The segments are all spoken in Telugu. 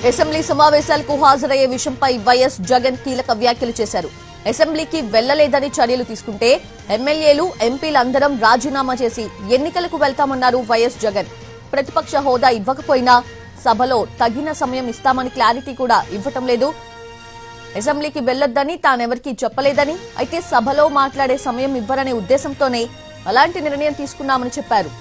అసెంబ్లీ సమావేశాలకు హాజరయ్యే విషయంపై వైఎస్ జగన్ కీలక వ్యాఖ్యలు చేశారు. అసెంబ్లీకి వెళ్లలేదని చర్యలు తీసుకుంటే ఎమ్మెల్యేలు ఎంపీలందరం రాజీనామా చేసి ఎన్నికలకు వెళ్తామన్నారు వైఎస్ జగన్. ప్రతిపక్ష హోదా ఇవ్వకపోయినా సభలో తగిన సమయం ఇస్తామని క్లారిటీ కూడా ఇవ్వటం లేదు. అసెంబ్లీకి వెళ్లొద్దని తానెవరికీ చెప్పలేదని, అయితే సభలో మాట్లాడే సమయం ఇవ్వరనే ఉద్దేశంతోనే అలాంటి నిర్ణయం తీసుకున్నామని చెప్పారు.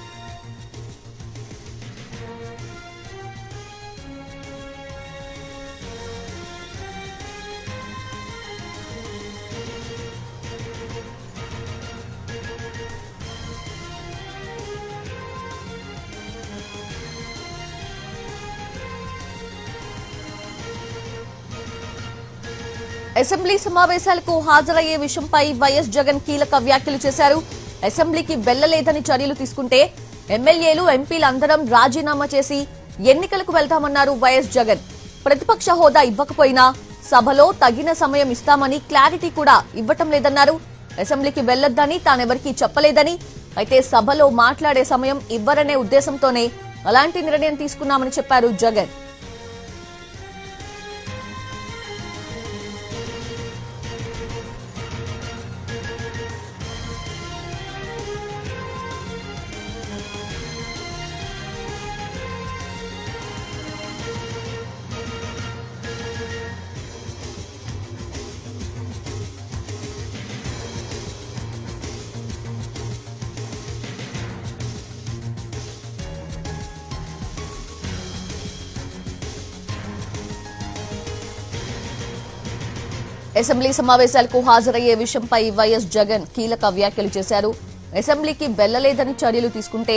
అసెంబ్లీ సమావేశాలకు హాజరయ్యే విషయంపై వైఎస్ జగన్ కీలక వ్యాఖ్యలు చేశారు. అసెంబ్లీకి వెళ్లలేదని చర్యలు తీసుకుంటే ఎమ్మెల్యేలు ఎంపీలందరం రాజీనామా చేసి ఎన్నికలకు వెళ్తామన్నారు వైఎస్ జగన్. ప్రతిపక్ష హోదా ఇవ్వకపోయినా సభలో తగిన సమయం ఇస్తామని క్లారిటీ కూడా ఇవ్వటం లేదన్నారు. అసెంబ్లీకి వెళ్లొద్దని తానెవరికీ చెప్పలేదని, అయితే సభలో మాట్లాడే సమయం ఇవ్వరనే ఉద్దేశంతోనే అలాంటి నిర్ణయం తీసుకున్నామని చెప్పారు జగన్. అసెంబ్లీ సమావేశాలకు హాజరయ్యే విషయంపై వైఎస్ జగన్ కీలక వ్యాఖ్యలు చేశారు. అసెంబ్లీకి వెళ్లలేదని చర్యలు తీసుకుంటే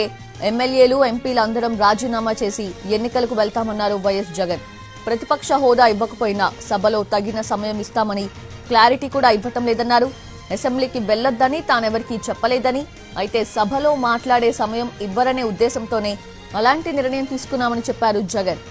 ఎమ్మెల్యేలు ఎంపీలందరం రాజీనామా చేసి ఎన్నికలకు వెళ్తామన్నారు వైఎస్ జగన్. ప్రతిపక్ష హోదా ఇవ్వకపోయినా సభలో తగిన సమయం ఇస్తామని క్లారిటీ కూడా ఇవ్వటం లేదన్నారు. అసెంబ్లీకి వెళ్లొద్దని తానెవరికీ చెప్పలేదని, అయితే సభలో మాట్లాడే సమయం ఇవ్వరనే ఉద్దేశంతోనే అలాంటి నిర్ణయం తీసుకున్నామని చెప్పారు జగన్.